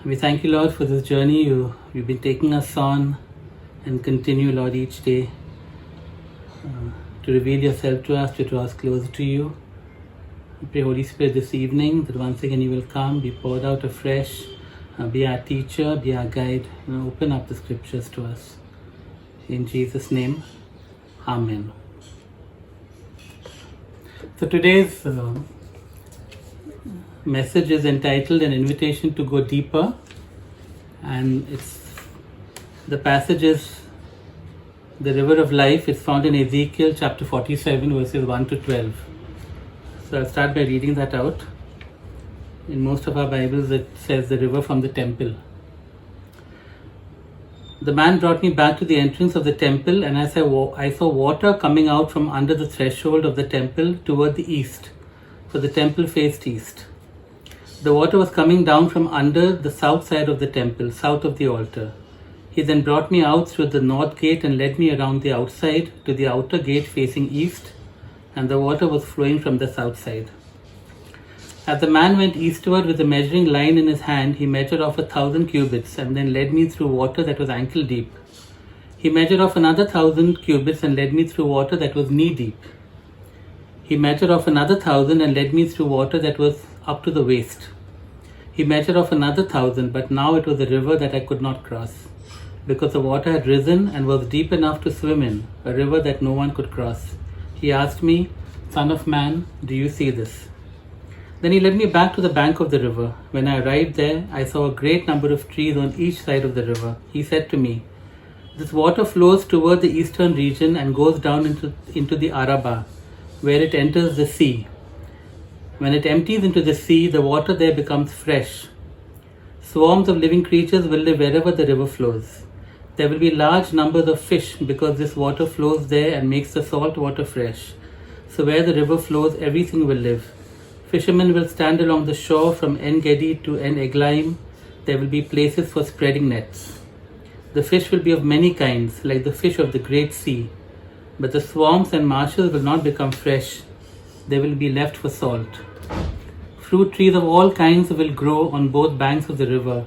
We thank you, Lord, for this journey you've been taking us on, and continue, Lord, each day to reveal yourself to us, to draw us closer to you. We pray, Holy Spirit, this evening that once again you will come, be poured out afresh, be our teacher, be our guide, and open up the scriptures to us. In Jesus' name, Amen. So today's message is entitled An Invitation to Go Deeper, and the passage is the river of life. It's found in Ezekiel chapter 47 verses 1 to 12. So I'll start by reading that out. In most of our Bibles it says the river from the temple. The man brought me back to the entrance of the temple, and as I saw water coming out from under the threshold of the temple toward the east, for the temple faced east. The water was coming down from under the south side of the temple, south of the altar. He then brought me out through the north gate and led me around the outside to the outer gate facing east, and the water was flowing from the south side. As the man went eastward with a measuring line in his hand, he measured off 1,000 cubits and then led me through water that was ankle deep. He measured off another 1,000 cubits and led me through water that was knee deep. He measured off another 1,000 and led me through water that was up to the waist. He measured off another 1,000, but now it was a river that I could not cross, because the water had risen and was deep enough to swim in, a river that no one could cross. He asked me, "Son of man, do you see this?" Then he led me back to the bank of the river. When I arrived there, I saw a great number of trees on each side of the river. He said to me, "This water flows toward the eastern region and goes down into the Arabah, where it enters the sea. When it empties into the sea, the water there becomes fresh. Swarms of living creatures will live wherever the river flows. There will be large numbers of fish because this water flows there and makes the salt water fresh. So where the river flows, everything will live. Fishermen will stand along the shore from En Gedi to En Eglaim. There will be places for spreading nets. The fish will be of many kinds, like the fish of the great sea. But the swamps and marshes will not become fresh. They will be left for salt. Fruit trees of all kinds will grow on both banks of the river.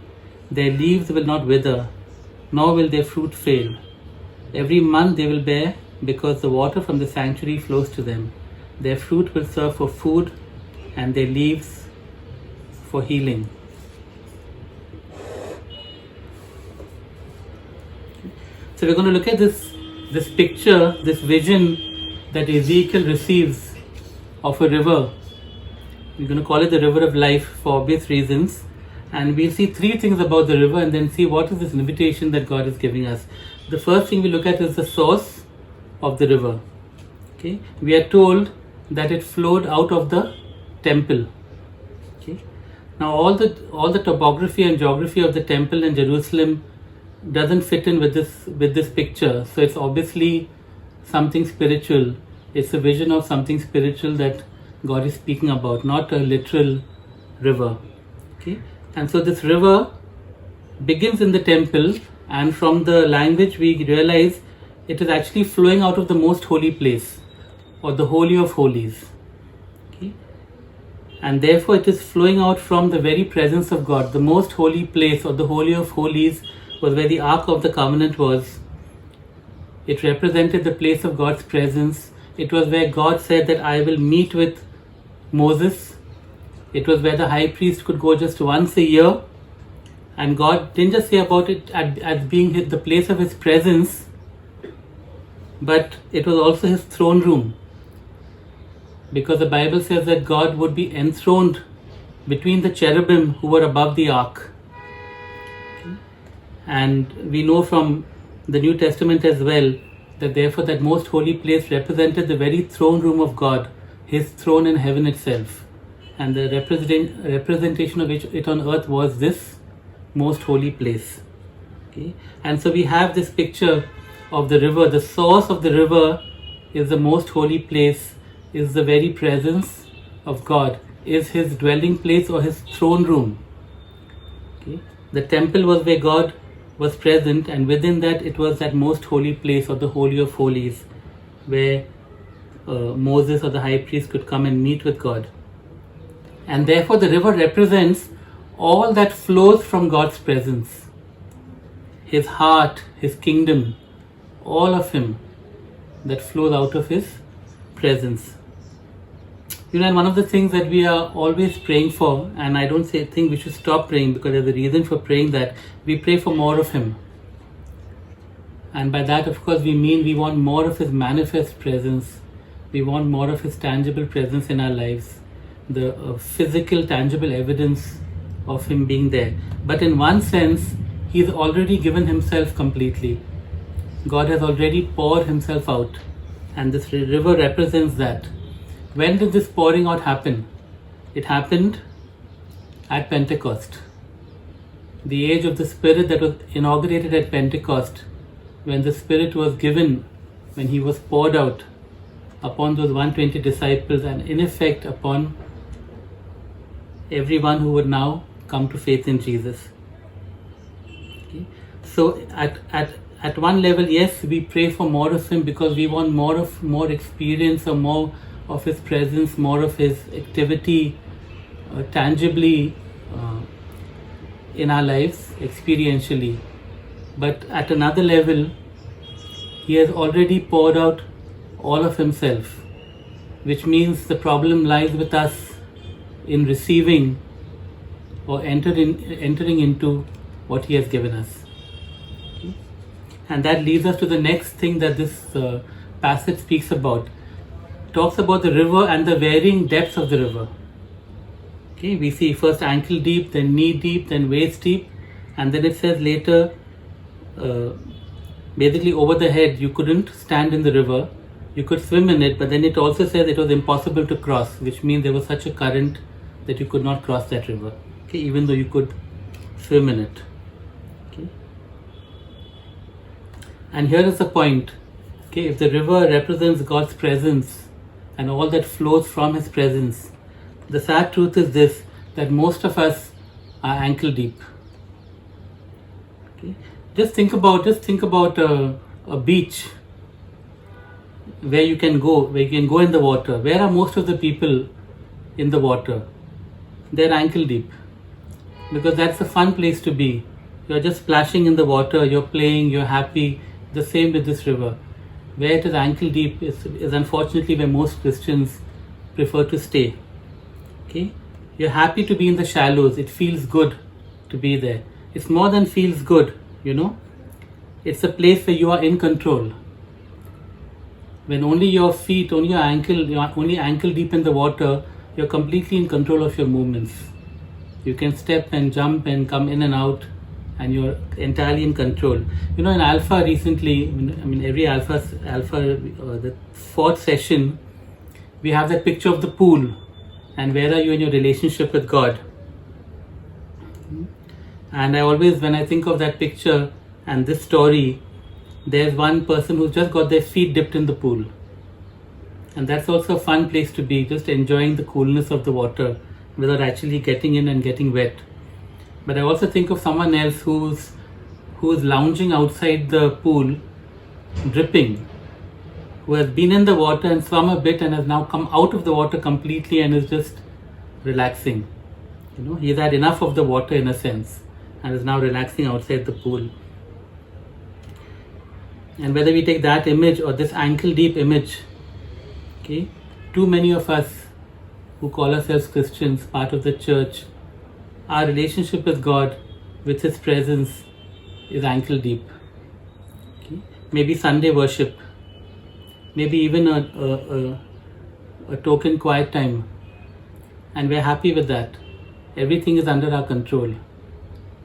Their leaves will not wither, nor will their fruit fail. Every month they will bear, because the water from the sanctuary flows to them. Their fruit will serve for food, and their leaves for healing." So we're going to look at this picture, this vision that Ezekiel receives of a river. We're going to call it the river of life for obvious reasons. And we'll see three things about the river and then see what is this invitation that God is giving us. The first thing we look at is the source of the river. Okay, we are told that it flowed out of the temple. Okay, now all the topography and geography of the temple in Jerusalem doesn't fit in with this picture. So it's obviously something spiritual. It's a vision of something spiritual that God is speaking about, not a literal river. Okay, and so this river begins in the temple, and from the language we realize it is actually flowing out of the most holy place, or the Holy of Holies. Okay, and therefore it is flowing out from the very presence of God. The most holy place, or the Holy of Holies, was where the Ark of the Covenant was. It represented the place of God's presence. It was where God said that I will meet with Moses. It was where the high priest could go just once a year. And God didn't just say about it as being the place of his presence, but it was also his throne room. Because the Bible says that God would be enthroned between the cherubim who were above the ark. And we know from the New Testament as well that therefore that most holy place represented the very throne room of God, his throne in heaven itself. And the representation of it on earth was this most holy place. Okay? And so we have this picture of the river. The source of the river is the most holy place, is the very presence of God, is his dwelling place or his throne room. Okay? The temple was where God was present, and within that it was that most holy place, or the Holy of Holies, where Moses or the high priest could come and meet with God. And therefore the river represents all that flows from God's presence, His heart, His kingdom, all of Him that flows out of His presence. And one of the things that we are always praying for, and I don't think we should stop praying, because there's a reason for praying that, we pray for more of Him. And by that, of course, we mean we want more of His manifest presence. We want more of His tangible presence in our lives, the physical, tangible evidence of Him being there. But in one sense, He's already given Himself completely. God has already poured Himself out, and this river represents that. When did this pouring out happen? It happened at Pentecost. The age of the Spirit that was inaugurated at Pentecost, when the Spirit was given, when He was poured out upon those 120 disciples, and in effect upon everyone who would now come to faith in Jesus. Okay. So at one level, yes, we pray for more of Him because we want more experience, or more of His presence, more of His activity tangibly in our lives, experientially. But at another level, He has already poured out all of Himself, which means the problem lies with us in receiving or entering into what He has given us. Okay? And that leads us to the next thing that this passage speaks about. Talks about the river and the varying depths of the river. Okay, we see first ankle deep, then knee deep, then waist deep, and then it says later, basically over the head, you couldn't stand in the river. You could swim in it, but then it also says it was impossible to cross, which means there was such a current that you could not cross that river. Okay, even though you could swim in it. Okay, and here is the point. Okay, if the river represents God's presence and all that flows from His presence, the sad truth is this, that most of us are ankle deep. Okay? Just think about a beach where you can go in the water. Where are most of the people in the water? They're ankle deep, because that's a fun place to be. You're just splashing in the water, you're playing, you're happy. The same with this river. Where it is ankle deep is unfortunately where most Christians prefer to stay. Okay? You're happy to be in the shallows. It feels good to be there. It's more than feels good, It's a place where you are in control. When only your feet, only your ankle, you're only ankle deep in the water, you're completely in control of your movements. You can step and jump and come in and out, and you're entirely in control. In Alpha recently, every Alpha, the fourth session, we have that picture of the pool, and where are you in your relationship with God? And I always, when I think of that picture and this story, there's one person who's just got their feet dipped in the pool. And that's also a fun place to be, just enjoying the coolness of the water without actually getting in and getting wet. But I also think of someone else who's lounging outside the pool, dripping, who has been in the water and swum a bit and has now come out of the water completely and is just relaxing. He's had enough of the water in a sense and is now relaxing outside the pool. And whether we take that image or this ankle deep image, okay, too many of us who call ourselves Christians, part of the church, our relationship with God, with His presence, is ankle deep. Okay? Maybe Sunday worship, maybe even a token quiet time, and we're happy with that. Everything is under our control.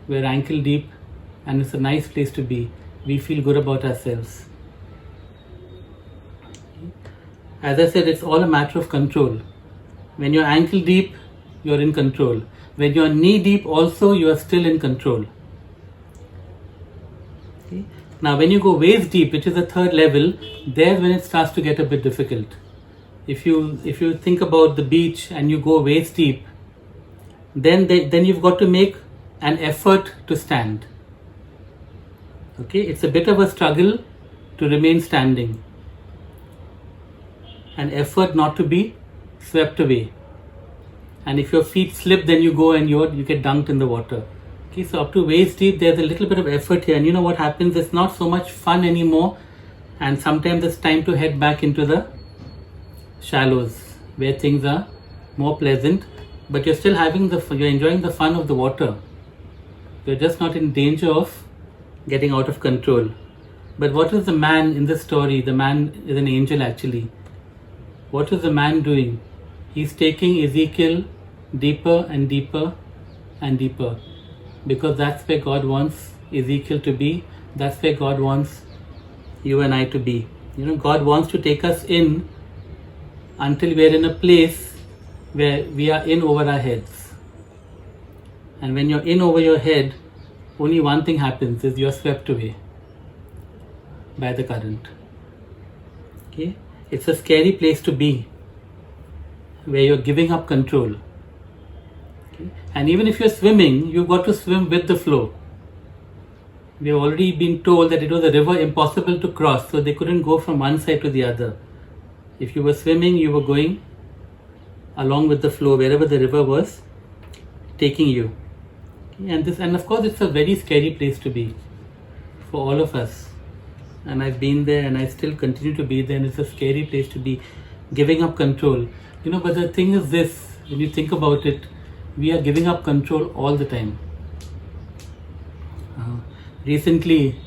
We're ankle deep, and it's a nice place to be. We feel good about ourselves. As I said, it's all a matter of control. When you're ankle deep, you're in control. When you're knee deep also, you are still in control. Okay? Now when you go waist deep, which is the third level, there's when it starts to get a bit difficult. If you think about the beach and you go waist deep, then you've got to make an effort to stand. Okay, it's a bit of a struggle to remain standing. An effort not to be swept away. and if your feet slip, then you go and you get dunked in the water. Okay, so up to waist deep, there's a little bit of effort here, and you know what happens? It's not so much fun anymore, and sometimes it's time to head back into the shallows where things are more pleasant, but you're still you're enjoying the fun of the water. You're just not in danger of getting out of control. But what is the man in this story? The man is an angel actually. What is the man doing? He's taking Ezekiel deeper and deeper and deeper, because that's where God wants Ezekiel to be. That's where God wants you and I to be. You know, God wants to take us in until we're in a place where we are in over our heads. And when you're in over your head, only one thing happens, is you're swept away by the current. Okay? It's a scary place to be, where you're giving up control. Okay? And even if you're swimming, you've got to swim with the flow. We have already been told that it was a river impossible to cross, so they couldn't go from one side to the other. If you were swimming, you were going along with the flow wherever the river was taking you. And of course, it's a very scary place to be for all of us. And I've been there, and I still continue to be there, and it's a scary place to be, giving up control. You know, but the thing is this, when you think about it, we are giving up control all the time. Recently,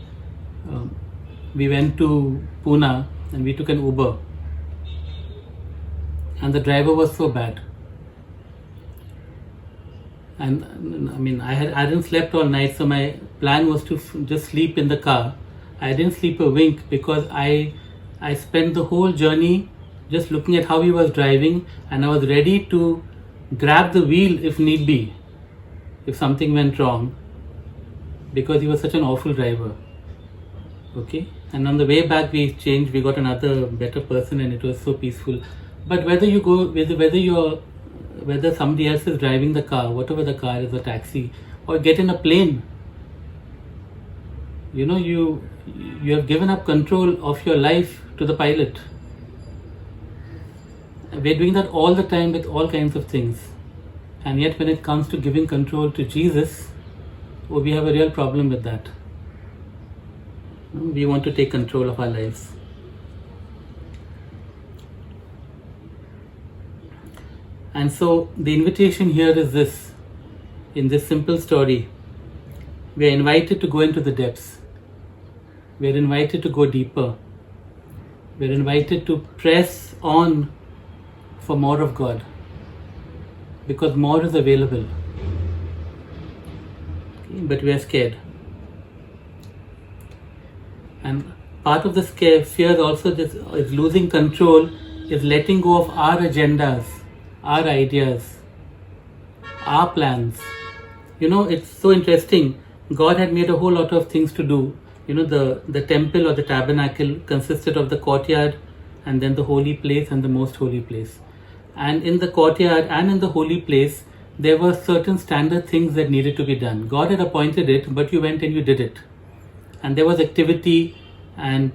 we went to Pune and we took an Uber, and the driver was so bad. And I mean, I hadn't slept all night, so my plan was to just sleep in the car. I didn't sleep a wink, because I spent the whole journey just looking at how he was driving, and I was ready to grab the wheel if need be, if something went wrong, because he was such an awful driver. Okay, and on the way back we got another better person, and it was so peaceful. But whether somebody else is driving the car, whatever the car is, a taxi, or get in a plane, you know, you have given up control of your life to the pilot. We're doing that all the time with all kinds of things, and yet when it comes to giving control to Jesus, we have a real problem with that. We want to take control of our lives. And so the invitation here is this: in this simple story, we are invited to go into the depths. We are invited to go deeper. We are invited to press on for more of God, because more is available. Okay, but we are scared. And part of the fear also is losing control, is letting go of our agendas, our ideas, our plans. You know, it's so interesting. God had made a whole lot of things to do. You know, the temple or the tabernacle consisted of the courtyard, and then the holy place and the most holy place. And in the courtyard and in the holy place, there were certain standard things that needed to be done. God had appointed it, but you went and you did it. And there was activity, and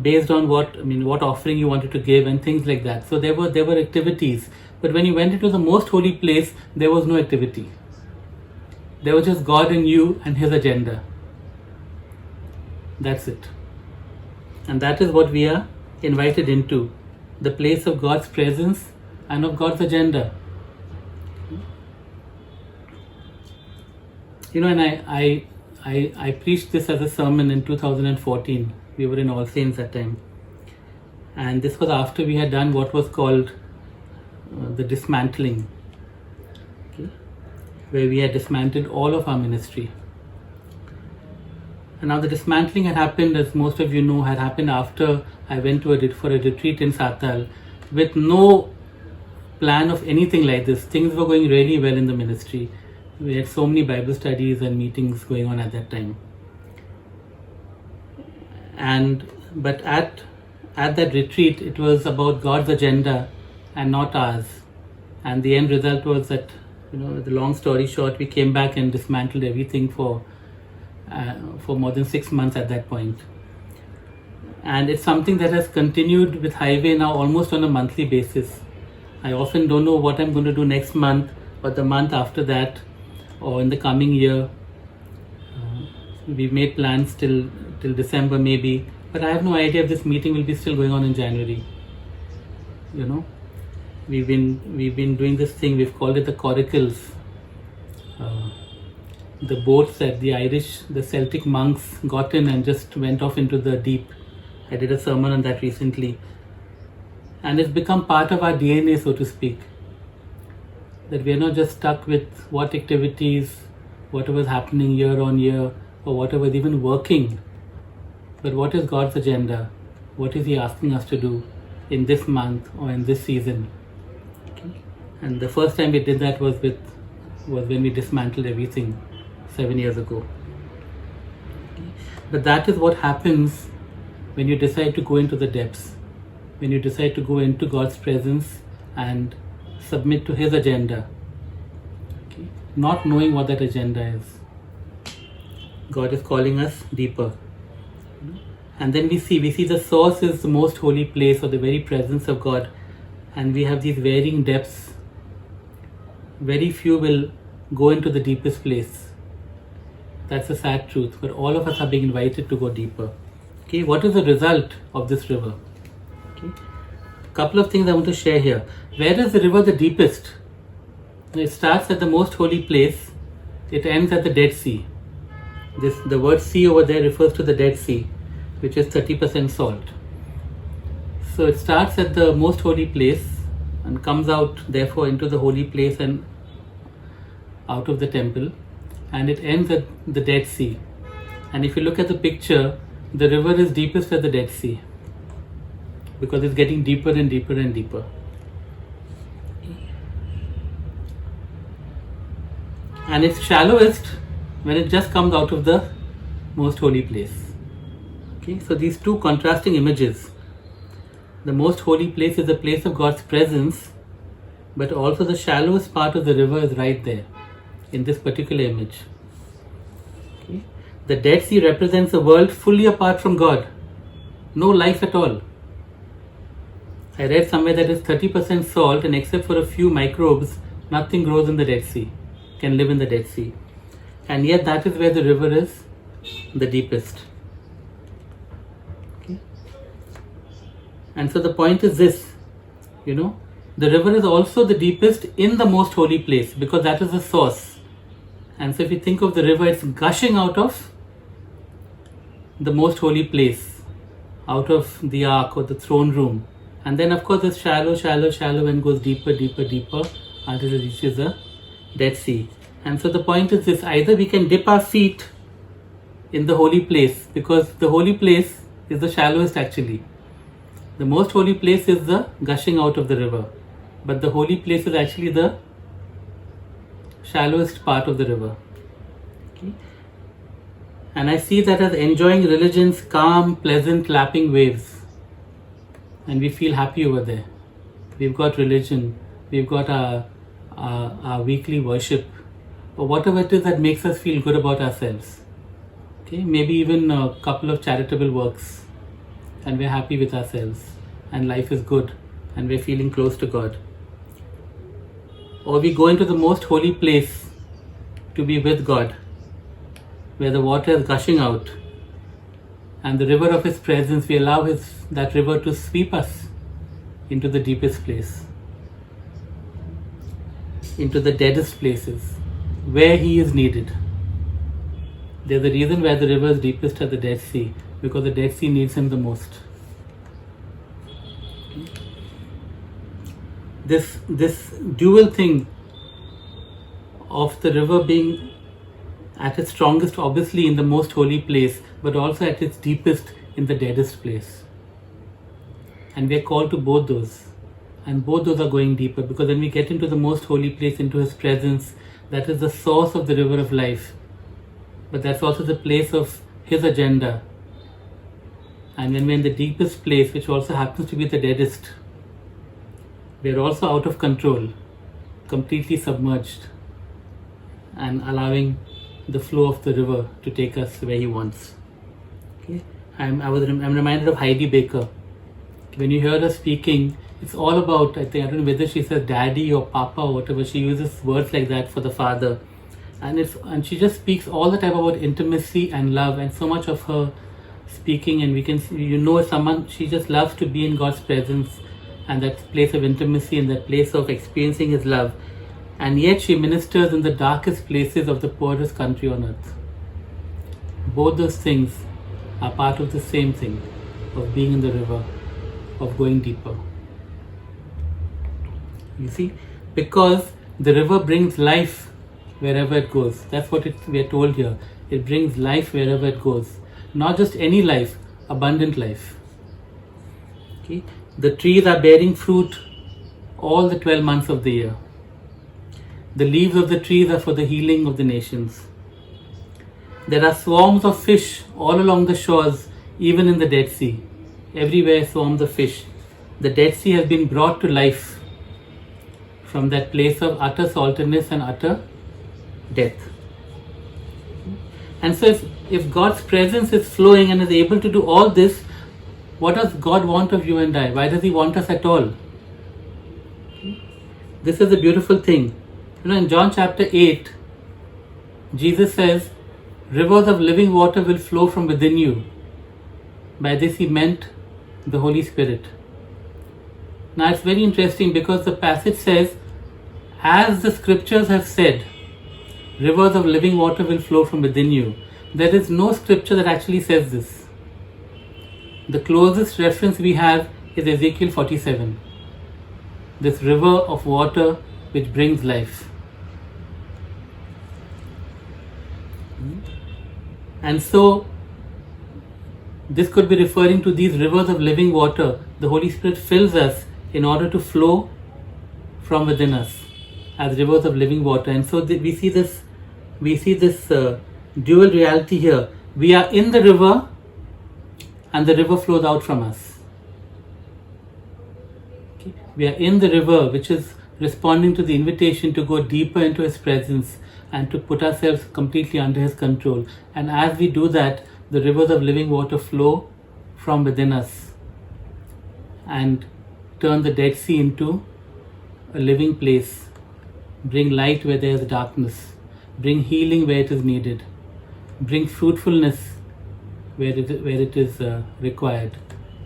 based on what offering you wanted to give and things like that. So there were activities. But when you went into the most holy place, there was no activity. There was just God and you and His agenda. That's it. And that is what we are invited into, the place of God's presence and of God's agenda. You know, and I preached this as a sermon in 2014. We were in All Saints that time. And this was after we had done what was called the dismantling, okay, where we had dismantled all of our ministry. And now the dismantling had happened, as most of you know, had happened after I went for a retreat in Satal with no plan of anything like this. Things were going really well in the ministry. We had so many Bible studies and meetings going on at that time. But at that retreat, it was about God's agenda and not ours. And the end result was that, you know, the long story short, we came back and dismantled everything for more than 6 months at that point. And it's something that has continued with Highway now almost on a monthly basis. I often don't know what I'm going to do next month, or the month after that, or in the coming year. We've made plans till December maybe, but I have no idea if this meeting will be still going on in January. You know, we've been doing this thing. We've called it the coracles. The boats that the Celtic monks got in and just went off into the deep. I did a sermon on that recently. And it's become part of our DNA, so to speak. That we are not just stuck with what activities, whatever's happening year on year, or whatever is even working. But what is God's agenda? What is He asking us to do in this month or in this season? Okay. And the first time we did that was when we dismantled everything 7 years ago. But that is what happens when you decide to go into the depths. When you decide to go into God's presence and submit to His agenda, okay? Not knowing what that agenda is. God is calling us deeper. And then we see the source is the most holy place, or the very presence of God. And we have these varying depths. Very few will go into the deepest place. That's a sad truth, but all of us are being invited to go deeper. Okay, what is the result of this river? A couple of things I want to share here. Where is the river the deepest? It starts at the most holy place. It ends at the Dead Sea. The word sea over there refers to the Dead Sea, which is 30% salt. So it starts at the most holy place and comes out therefore into the holy place and out of the temple, and it ends at the Dead Sea. And if you look at the picture, the river is deepest at the Dead Sea, because it's getting deeper and deeper and deeper. And it's shallowest when it just comes out of the most holy place. Okay, so these two contrasting images. The most holy place is the place of God's presence, but also the shallowest part of the river is right there in this particular image. Okay. The Dead Sea represents a world fully apart from God. No life at all. I read somewhere that it's 30% salt, and except for a few microbes, nothing grows in the Dead Sea, can live in the Dead Sea. And yet that is where the river is the deepest. Okay. And so the point is this, the river is also the deepest in the most holy place, because that is the source. And so if you think of the river, it's gushing out of the most holy place, out of the ark or the throne room. And then of course it's shallow and goes deeper until it reaches the Dead Sea. And so the point is this: either we can dip our feet in the holy place, because the holy place is the shallowest actually. The most holy place is the gushing out of the river, but the holy place is actually the shallowest part of the river. Okay. And I see that as enjoying religion's calm, pleasant, lapping waves. And we feel happy over there. We've got religion, we've got our weekly worship, or whatever it is that makes us feel good about ourselves. Okay, maybe even a couple of charitable works, and we're happy with ourselves, and life is good, and we're feeling close to God. Or we go into the most holy place to be with God, where the water is gushing out, and the river of His presence, we allow that river to sweep us into the deepest place, into the deadest places, where He is needed. There's a reason why the river is deepest at the Dead Sea, because the Dead Sea needs Him the most. This dual thing of the river being at its strongest obviously in the most holy place, but also at its deepest in the deadest place. And we are called to both those. And both those are going deeper, because when we get into the most holy place, into His presence, that is the source of the river of life. But that's also the place of His agenda. And when we're in the deepest place, which also happens to be the deadest, we're also out of control, completely submerged, and allowing the flow of the river to take us where He wants. Okay, I'm reminded of Heidi Baker. When you hear her speaking, it's all about, I think, I don't know whether she says daddy or papa or whatever, she uses words like that for the father. And she just speaks all the time about intimacy and love, and so much of her speaking, and we can see, someone, she just loves to be in God's presence and that place of intimacy and that place of experiencing His love. And yet she ministers in the darkest places of the poorest country on earth. Both those things are part of the same thing, of being in the river, of going deeper. You see, because the river brings life wherever it goes. That's what we are told here. It brings life wherever it goes. Not just any life, abundant life. Okay? The trees are bearing fruit all the 12 months of the year. The leaves of the trees are for the healing of the nations. There are swarms of fish all along the shores, even in the Dead Sea. Everywhere swarms of fish. The Dead Sea has been brought to life from that place of utter saltiness and utter death. And so if God's presence is flowing and is able to do all this, what does God want of you and I? Why does He want us at all? This is a beautiful thing. In John chapter 8, Jesus says, rivers of living water will flow from within you. By this He meant the Holy Spirit. Now it's very interesting because the passage says, as the scriptures have said, rivers of living water will flow from within you. There is no scripture that actually says this. The closest reference we have is Ezekiel 47. This river of water which brings life. And so, this could be referring to these rivers of living water. The Holy Spirit fills us in order to flow from within us as rivers of living water. And so we see this dual reality here. We are in the river and the river flows out from us. Okay? We are in the river, which is responding to the invitation to go deeper into His presence and to put ourselves completely under His control. And as we do that, the rivers of living water flow from within us and turn the Dead Sea into a living place, bring light where there is darkness, bring healing where it is needed, bring fruitfulness where it is required.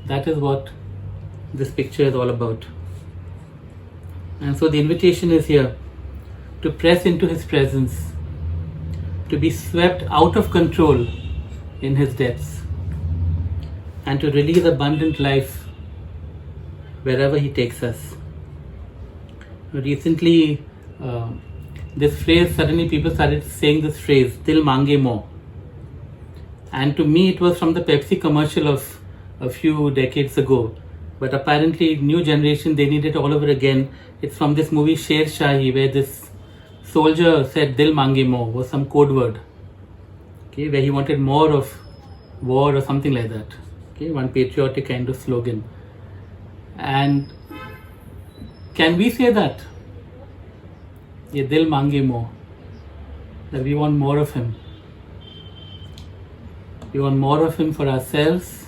That is what this picture is all about. And so the invitation is here to press into His presence, to be swept out of control in His depths, and to release abundant life wherever He takes us. Recently, this phrase, suddenly people started saying this phrase, Dil Mange Mo. And to me it was from the Pepsi commercial of a few decades ago. But apparently new generation, they need it all over again. It's from this movie Sher Shahi, where this soldier said Dil Mange Mo was some code word. Okay, where he wanted more of war or something like that. Okay, one patriotic kind of slogan. And can we say that? Ye Dil Mange Mo. That we want more of Him. We want more of Him for ourselves.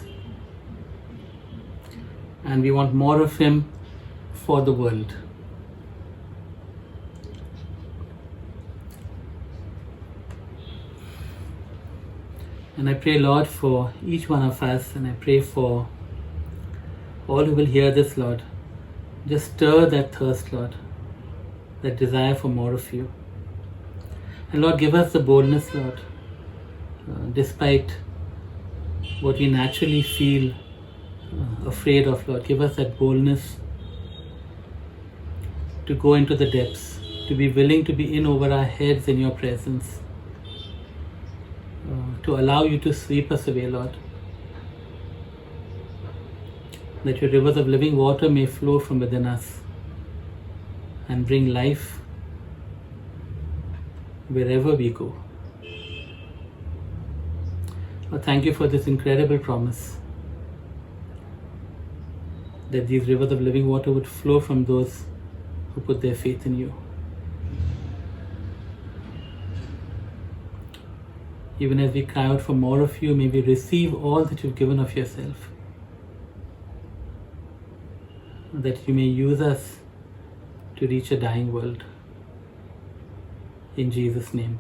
And we want more of Him for the world. And I pray, Lord, for each one of us, and I pray for all who will hear this, Lord. Just stir that thirst, Lord, that desire for more of You. And Lord, give us the boldness, Lord, despite what we naturally feel afraid of, Lord. Give us that boldness to go into the depths, to be willing to be in over our heads in Your presence, to allow You to sweep us away, Lord. That Your rivers of living water may flow from within us and bring life wherever we go. Lord, thank You for this incredible promise that these rivers of living water would flow from those who put their faith in You. Even as we cry out for more of You, may we receive all that You've given of Yourself. that you may use us to reach a dying world. In Jesus' name.